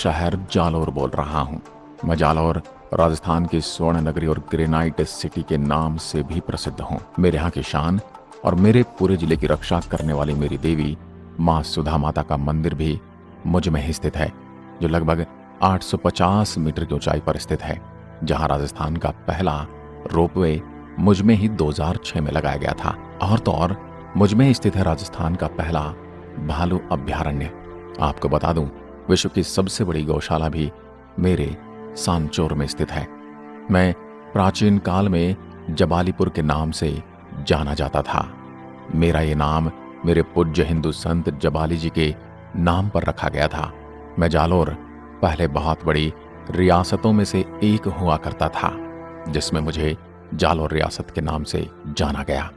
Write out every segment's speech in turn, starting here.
शहर जालौर बोल रहा हूँ। मैं जालौर राजस्थान की स्वर्ण नगरी और ग्रेनाइट सिटी के नाम से भी प्रसिद्ध हूँ। मेरे यहाँ की शान और मेरे पूरे जिले की रक्षा करने वाली मेरी देवी माँ सुधा माता का मंदिर भी मुझ में ही स्थित है, जो लगभग 850 मीटर की ऊंचाई पर स्थित है, जहाँ राजस्थान का पहला रोपवे मुझ में ही 2006 में लगाया गया था। और तो और मुझ में ही स्थित है राजस्थान का पहला भालू अभ्यारण्य। आपको बता दूं, विश्व की सबसे बड़ी गौशाला भी मेरे सांचौर में स्थित है। मैं प्राचीन काल में जबालीपुर के नाम से जाना जाता था। मेरा ये नाम मेरे पूज्य हिंदू संत जबाली जी के नाम पर रखा गया था। मैं जालौर पहले बहुत बड़ी रियासतों में से एक हुआ करता था, जिसमें मुझे जालौर रियासत के नाम से जाना गया।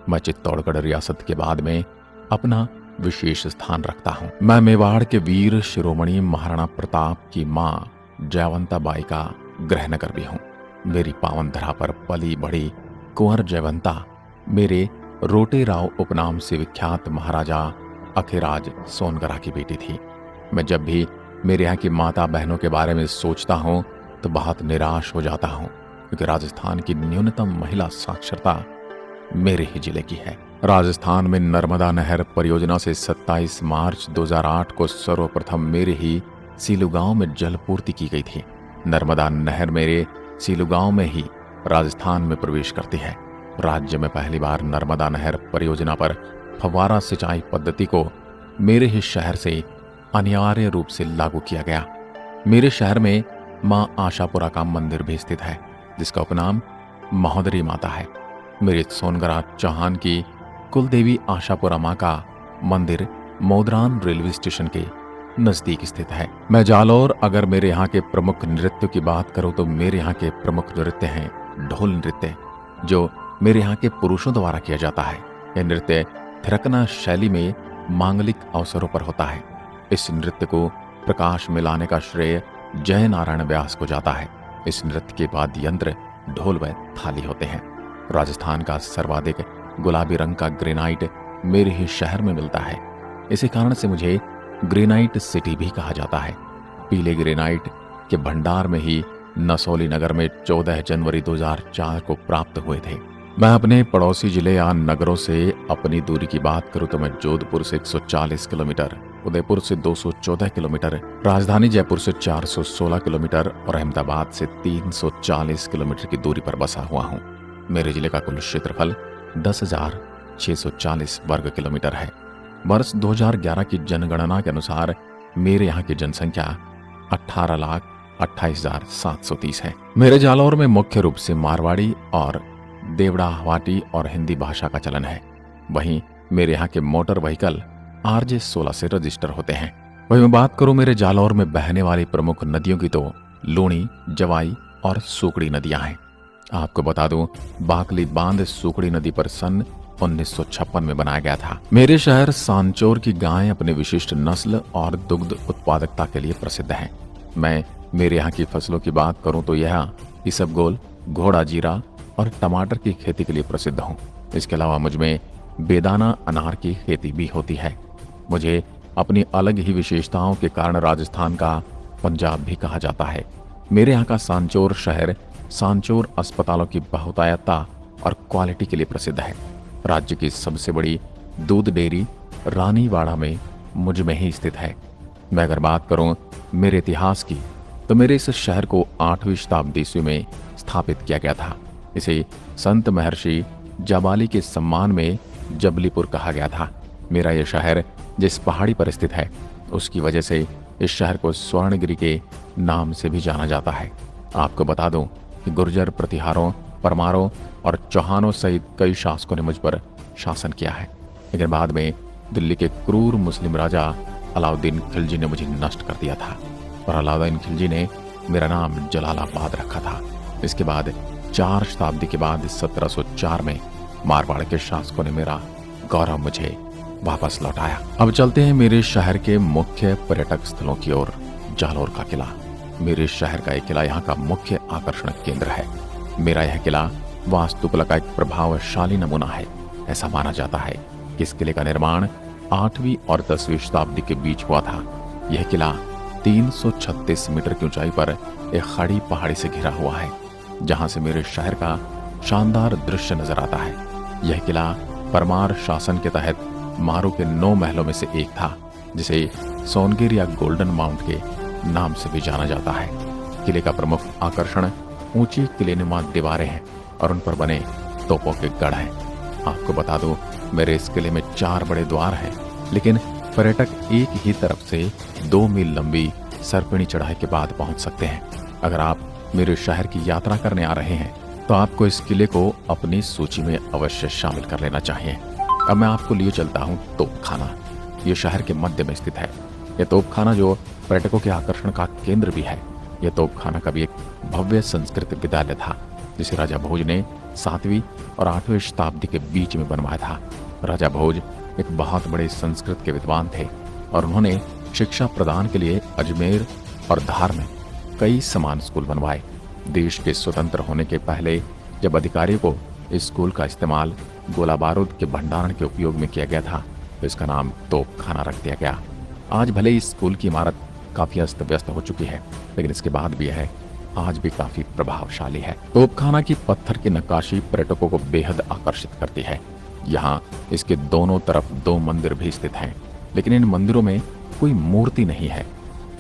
मैं चित्तौड़गढ़ रियासत के बाद में अपना विशेष स्थान रखता हूँ। मैं मेवाड़ के वीर शिरोमणि महाराणा प्रताप की माँ जयवंता बाई का गृहनगर भी हूँ। मेरी पावन धरा पर पली बड़ी कुंवर जयवंता मेरे रोटे राव उपनाम से विख्यात महाराजा अखिराज सोनगरा की बेटी थी। मैं जब भी मेरे यहाँ की माता बहनों के बारे में सोचता हूँ तो बहुत निराश हो जाता हूँ, क्योंकि राजस्थान की न्यूनतम महिला साक्षरता मेरे ही जिले की है। राजस्थान में नर्मदा नहर परियोजना से 27 मार्च 2008 को सर्वप्रथम मेरे ही सीलू गांव में जल पूर्ति की गई थी। नर्मदा नहर मेरे सीलू गांव में ही राजस्थान में प्रवेश करती है। राज्य में पहली बार नर्मदा नहर परियोजना पर फव्वारा सिंचाई पद्धति को मेरे ही शहर से अनिवार्य रूप से लागू किया गया। मेरे शहर में मां आशापुरा का मंदिर भी स्थित है, जिसका उपनाम महोदरी माता है। मेरे सोनगरा चौहान की कुलदेवी आशापुरा मां का मंदिर मोदरान रेलवे स्टेशन के नजदीक स्थित है। मैं जालौर अगर मेरे यहाँ के प्रमुख नृत्य की बात करूं तो मेरे यहाँ के प्रमुख नृत्य हैं ढोल नृत्य, जो मेरे यहाँ के पुरुषों द्वारा किया जाता है। यह नृत्य थिरकना शैली में मांगलिक अवसरों पर होता है। इस नृत्य को प्रकाश में लाने का श्रेय जय नारायण व्यास को जाता है। इस नृत्य के बाद यंत्र ढोल व थाली होते हैं। राजस्थान का सर्वाधिक गुलाबी रंग का ग्रेनाइट मेरे ही शहर में मिलता है। इसी कारण से मुझे ग्रेनाइट सिटी भी कहा जाता है। पीले ग्रेनाइट के भंडार में ही नसौली नगर में 14 जनवरी 2004 को प्राप्त हुए थे। मैं अपने पड़ोसी जिले या नगरों से अपनी दूरी की बात करूं तो मैं जोधपुर से 140 किलोमीटर, उदयपुर से 214 किलोमीटर, राजधानी जयपुर से 416 किलोमीटर और अहमदाबाद से 340 किलोमीटर की दूरी पर बसा हुआ हूं। मेरे जिले का कुल क्षेत्रफल 10,640 वर्ग किलोमीटर है। वर्ष 2011 की जनगणना के अनुसार मेरे यहाँ की जनसंख्या 18,28,730 है। मेरे जालौर में मुख्य रूप से मारवाड़ी और देवड़ाहवाटी और हिंदी भाषा का चलन है। वहीं मेरे यहाँ के मोटर व्हीकल RJ16 से रजिस्टर होते हैं। वहीं मैं बात करूं मेरे जालौर में बहने वाली प्रमुख नदियों की तो लूणी, जवाई और सूकड़ी नदियां हैं। आपको बता दूं, बाकली बांध सूकड़ी नदी पर सन 1956 में बनाया गया था। मेरे शहर सांचौर की गायें अपने विशिष्ट नस्ल और दुग्ध उत्पादकता के लिए प्रसिद्ध हैं। मैं मेरे यहाँ की फसलों की बात करूं तो यह इसबगोल, घोड़ा जीरा और टमाटर की खेती के लिए प्रसिद्ध हूँ। इसके अलावा मुझमें बेदाना अनार की खेती भी होती है। मुझे अपनी अलग ही विशेषताओं के कारण राजस्थान का पंजाब भी कहा जाता है। मेरे यहाँ का सांचौर शहर सांचौर अस्पतालों की बहुतायतता और क्वालिटी के लिए प्रसिद्ध है। राज्य की सबसे बड़ी दूध डेयरी रानीवाड़ा में मुझ में ही स्थित है। मैं अगर बात करूं मेरे इतिहास की तो मेरे इस शहर को 8वीं शताब्दी ईस्वी में स्थापित किया गया था। इसे संत महर्षि जाबाली के सम्मान में जबलीपुर कहा गया था। मेरा यह शहर जिस पहाड़ी पर स्थित है उसकी वजह से इस शहर को स्वर्णगिरी के नाम से भी जाना जाता है। आपको बता दूं कि गुर्जर, प्रतिहारों, परमारों और चौहानों सहित कई शासकों ने मुझ पर शासन किया है, लेकिन बाद में दिल्ली के क्रूर मुस्लिम राजा अलाउद्दीन खिलजी ने मुझे नष्ट कर दिया था और अलाउद्दीन खिलजी ने मेरा नाम जलालाबाद रखा था। इसके बाद 4 शताब्दी के बाद 1704 में मारवाड़ के शासकों ने मेरा गौरव मुझे वापस लौटाया। अब चलते हैं मेरे शहर के मुख्य पर्यटक स्थलों की ओर। जालौर का किला। मेरे शहर का एक किला यहाँ का मुख्य आकर्षण केंद्र है। मेरा यह किला वास्तुकला का एक प्रभावशाली नमूना है। ऐसा माना जाता है कि इस किले का निर्माण 8वीं और 10वीं शताब्दी के बीच हुआ था। यह किला 336 मीटर की ऊंचाई पर एक खड़ी पहाड़ी से घिरा हुआ है, जहां से मेरे शहर का शानदार दृश्य नजर आता है। यह किला परमार शासन के तहत मारू के 9 महलों में से एक था, जिसे सोनगिर या गोल्डन माउंट के नाम से भी जाना जाता है। किले का प्रमुख आकर्षण ऊंची किलेनुमा दीवारें हैं और उन पर बने तोपों के गढ़ हैं। आपको बता दूं, मेरे इस किले में 4 बड़े द्वार हैं, लेकिन पर्यटक एक ही तरफ से 2 मील लंबी सरपणी चढ़ाई के बाद पहुंच सकते हैं। अगर आप मेरे शहर की यात्रा करने आ रहे हैं तो आपको इस किले को अपनी सूची में अवश्य शामिल कर लेना चाहिए। अब मैं आपको लिए चलता हूँ तोपखाना। ये शहर के मध्य में स्थित है। यह तोपखाना जो पर्यटकों के आकर्षण का केंद्र भी है। यह तोपखाना कभी एक भव्य संस्कृत विद्यालय था, जिसे राजा भोज ने 7वीं और 8वीं शताब्दी के बीच में बनवाया था। राजा भोज एक बहुत बड़े संस्कृत के विद्वान थे और उन्होंने शिक्षा प्रदान के लिए अजमेर और धार में कई समान स्कूल बनवाए। देश के स्वतंत्र होने के पहले जब अधिकारियों को इस स्कूल का इस्तेमाल गोला बारूद के भंडारण के उपयोग में किया गया था, तो इसका नाम तोपखाना रख दिया गया। आज भले इस स्कूल की इमारत काफी अस्त व्यस्त हो चुकी है, लेकिन इसके बाद भी यह आज भी काफी प्रभावशाली है। तोपखाना की पत्थर की नक्काशी पर्यटकों को बेहद आकर्षित करती है। यहाँ इसके दोनों तरफ 2 मंदिर भी स्थित हैं, लेकिन इन मंदिरों में कोई मूर्ति नहीं है।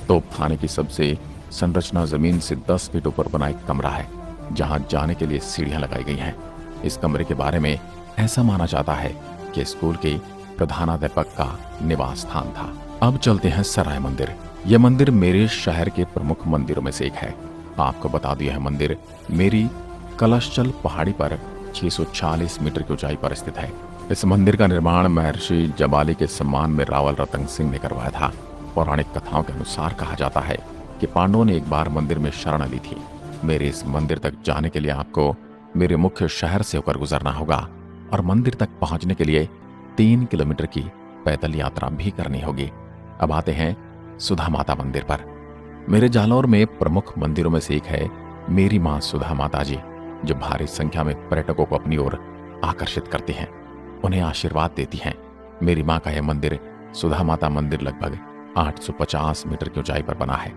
तोपखाने की सबसे संरचना जमीन से 10 फीट ऊपर बना एक कमरा है, जहाँ जाने के लिए सीढ़ियां लगाई गई हैं। इस कमरे के बारे में ऐसा माना जाता है कि स्कूल के प्रधानाध्यापक का निवास स्थान था। अब चलते हैं सराय मंदिर। यह मंदिर मेरे शहर के प्रमुख मंदिरों में से एक है। आपको बता दूं, यह मंदिर मेरी कलशचल पहाड़ी पर 640 मीटर की ऊंचाई पर स्थित है। इस मंदिर का निर्माण महर्षि जबाली के सम्मान में रावल रतन सिंह ने करवाया था। पौराणिक कथाओं के अनुसार कहा जाता है कि पांडवों ने एक बार मंदिर में शरण ली थी। मेरे इस मंदिर तक जाने के लिए आपको मेरे मुख्य शहर से होकर गुजरना होगा और मंदिर तक पहुंचने के लिए 3 किलोमीटर की पैदल यात्रा भी करनी होगी। अब आते हैं सुधा माता मंदिर पर। मेरे जालौर में प्रमुख मंदिरों में से एक है मेरी मां सुधा माता जी, जो भारी संख्या में पर्यटकों को अपनी ओर आकर्षित करती हैं, उन्हें आशीर्वाद देती हैं। मेरी मां का यह मंदिर सुधा माता मंदिर लगभग 850 मीटर की ऊंचाई पर बना है।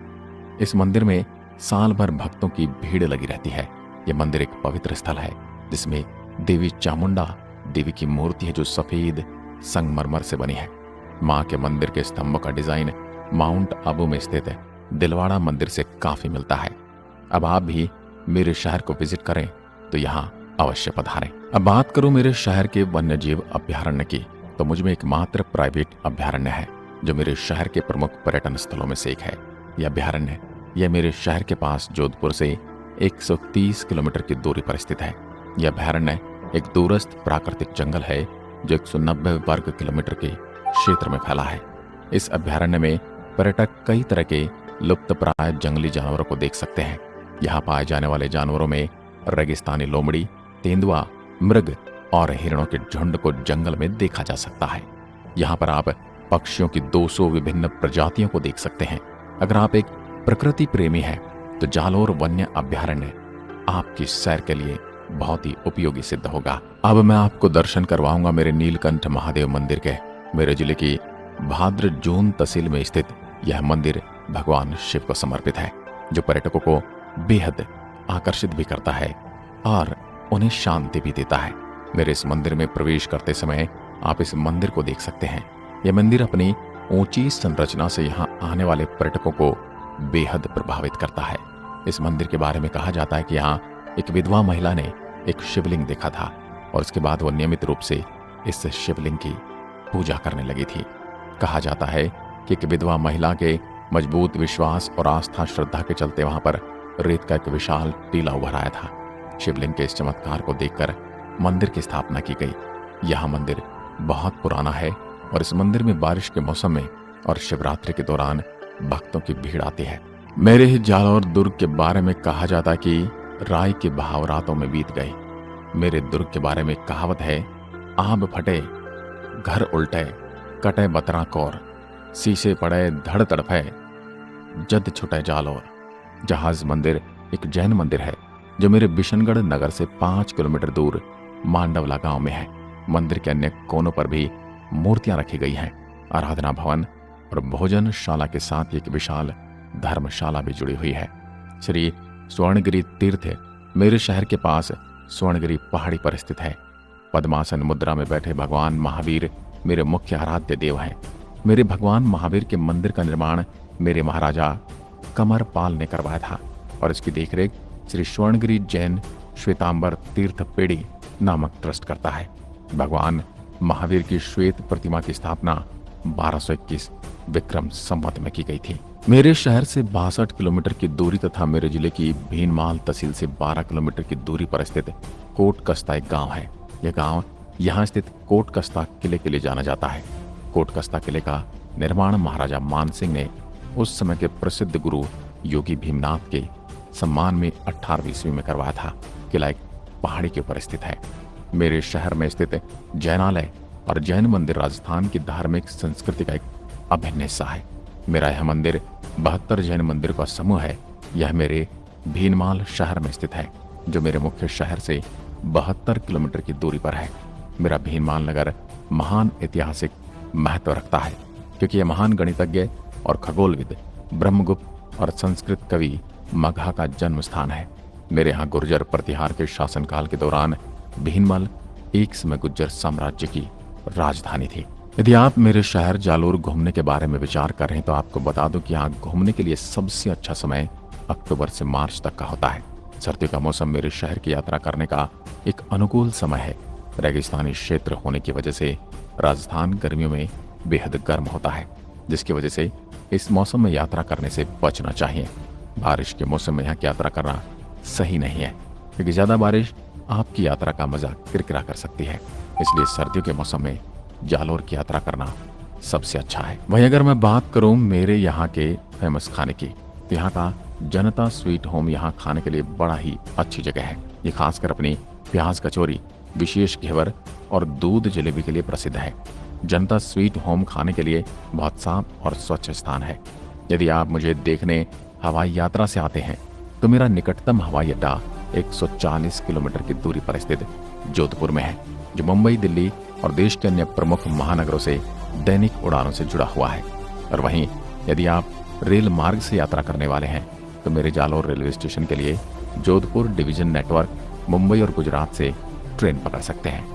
इस मंदिर में साल भर भक्तों की भीड़ लगी रहती है। यह मंदिर एक पवित्र स्थल है, जिसमें देवी चामुंडा देवी की मूर्ति है, जो सफेद संगमरमर से बनी है। मां के मंदिर के स्तंभों का डिजाइन माउंट आबू में स्थित दिलवाड़ा मंदिर से काफी मिलता है। अब आप भी मेरे शहर को विजिट करें तो यहाँ अवश्य पधारें। अब बात करूं मेरे शहर के वन्यजीव अभ्यारण्य की, तो मुझ में एकमात्र प्राइवेट अभ्यारण्य है, जो मेरे शहर के प्रमुख पर्यटन स्थलों में से एक है। यह अभ्यारण्य यह मेरे शहर के पास जोधपुर से 130 किलोमीटर की दूरी पर स्थित है। यह अभ्यारण्य एक दूरस्थ प्राकृतिक जंगल है, जो 190 वर्ग किलोमीटर के क्षेत्र में फैला है। इस अभ्यारण्य में पर्यटक कई तरह के लुप्तप्राय जंगली जानवरों को देख सकते हैं। यहाँ पाए जाने वाले जानवरों में रेगिस्तानी लोमड़ी, तेंदुआ, मृग और हिरणों के झुंड को जंगल में देखा जा सकता है। यहाँ पर आप पक्षियों की 200 विभिन्न प्रजातियों को देख सकते हैं। अगर आप एक प्रकृति प्रेमी हैं तो जालौर वन्य अभ्यारण्य आपकी सैर के लिए बहुत ही उपयोगी सिद्ध होगा। अब मैं आपको दर्शन करवाऊंगा मेरे नीलकंठ महादेव मंदिर के। मेरे जिले की भाद्र जून तहसील में स्थित यह मंदिर भगवान शिव को समर्पित है, जो पर्यटकों को बेहद आकर्षित भी करता है और उन्हें शांति भी देता है। मेरे इस मंदिर में प्रवेश करते समय आप इस मंदिर को देख सकते हैं। यह मंदिर अपनी ऊंची संरचना से यहाँ आने वाले पर्यटकों को बेहद प्रभावित करता है। इस मंदिर के बारे में कहा जाता है कि यहाँ एक विधवा महिला ने एक शिवलिंग देखा था और उसके बाद वह नियमित रूप से इस शिवलिंग की पूजा करने लगी थी। कहा जाता है कि एक विधवा महिला के मजबूत विश्वास और आस्था श्रद्धा के चलते वहां पर रेत का एक विशाल टीला उभर आया था। शिवलिंग के इस चमत्कार को देखकर मंदिर की स्थापना की गई। यह मंदिर बहुत पुराना है और इस मंदिर में बारिश के मौसम में और शिवरात्रि के दौरान भक्तों की भीड़ आती है। मेरे ही जालौर दुर्ग के बारे में कहा जाता कि राय के बहाव रातों में बीत गए। मेरे दुर्ग के बारे में कहावत है, आब फटे घर उल्टे कटे बतरा कौर, शीशे पड़े धड़ तड़फे जद छुटे जालौर। जहाज मंदिर एक जैन मंदिर है, जो मेरे बिशनगढ़ नगर से 5 किलोमीटर दूर मांडवला गांव में है। मंदिर के अन्य कोनों पर भी मूर्तियां रखी गई हैं। आराधना भवन और भोजनशाला के साथ एक विशाल धर्मशाला भी जुड़ी हुई है। श्री स्वर्णगिरी तीर्थ मेरे शहर के पास स्वर्णगिरी पहाड़ी पर स्थित है। पद्मासन मुद्रा में बैठे भगवान महावीर मेरे मुख्य आराध्य देव हैं। मेरे भगवान महावीर के मंदिर का निर्माण मेरे महाराजा कमरपाल ने करवाया था और इसकी देखरेख श्री स्वर्णगिरी जैन श्वेतांबर तीर्थ पेड़ी नामक ट्रस्ट करता है। भगवान महावीर की श्वेत प्रतिमा की स्थापना 1221 विक्रम संवत में की गई थी। मेरे शहर से 62 किलोमीटर की दूरी तथा मेरे जिले की भीनमाल तहसील से 12 किलोमीटर की दूरी पर स्थित कोट कस्ता एक गांव है। यह गांव यहाँ स्थित कोट कस्ता किले के लिए जाना जाता है। कोट कस्ता किले का निर्माण महाराजा मानसिंह ने उस समय के प्रसिद्ध गुरु योगी भीमनाथ के सम्मान में 18वीं ईस्वी में करवाया था। किला एक पहाड़ी के ऊपर स्थित है। मेरे शहर में स्थित जैनालय और जैन मंदिर राजस्थान की धार्मिक संस्कृति का एक अभिन्न हिस्सा है। मेरा यह मंदिर 72 जैन मंदिर का समूह है। यह मेरे भीनमाल शहर में स्थित है, जो मेरे मुख्य शहर से 72 किलोमीटर की दूरी पर है। मेरा भीनमाल नगर महान ऐतिहासिक महत्व रखता है, क्योंकि यह महान गणितज्ञ और खगोलविद ब्रह्मगुप्त और संस्कृत कवि मगहा का जन्म स्थान है। मेरे यहाँ गुर्जर प्रतिहार के शासनकाल के दौरान भीनमाल एक समय गुर्जर साम्राज्य की राजधानी थी। यदि आप मेरे शहर जालोर घूमने के बारे में विचार कर रहे हैं तो आपको बता दूं कि यहाँ घूमने के लिए सबसे अच्छा समय अक्टूबर से मार्च तक का होता है। सर्दियों का मौसम मेरे शहर की यात्रा करने का एक अनुकूल समय है। रेगिस्तानी क्षेत्र होने की वजह से राजस्थान गर्मियों में बेहद गर्म होता है, जिसकी वजह से इस मौसम में यात्रा करने से बचना चाहिए। बारिश के मौसम में यहाँ की यात्रा करना सही नहीं है, क्योंकि ज्यादा बारिश आपकी यात्रा का मजा किरकिरा कर सकती है। इसलिए सर्दियों के मौसम में जालोर की यात्रा करना सबसे अच्छा है। वहीं अगर मैं बात करूं मेरे यहाँ के फेमस खाने की, तो यहाँ का जनता स्वीट होम यहाँ खाने के लिए बड़ा ही अच्छी जगह है। ये खासकर अपनी प्याज कचौरी, विशेष घेवर और दूध जलेबी के लिए प्रसिद्ध है। जनता स्वीट होम खाने के लिए बहुत साफ और स्वच्छ स्थान है। यदि आप मुझे देखने हवाई यात्रा से आते हैं तो मेरा निकटतम हवाई अड्डा 140 किलोमीटर की दूरी पर स्थित जोधपुर में है, जो मुंबई, दिल्ली और देश के अन्य प्रमुख महानगरों से दैनिक उड़ानों से जुड़ा हुआ है। और वहीं यदि आप रेल मार्ग से यात्रा करने वाले हैं तो मेरे जालोर रेलवे स्टेशन के लिए जोधपुर डिवीजन नेटवर्क मुंबई और गुजरात से ट्रेन पकड़ सकते हैं।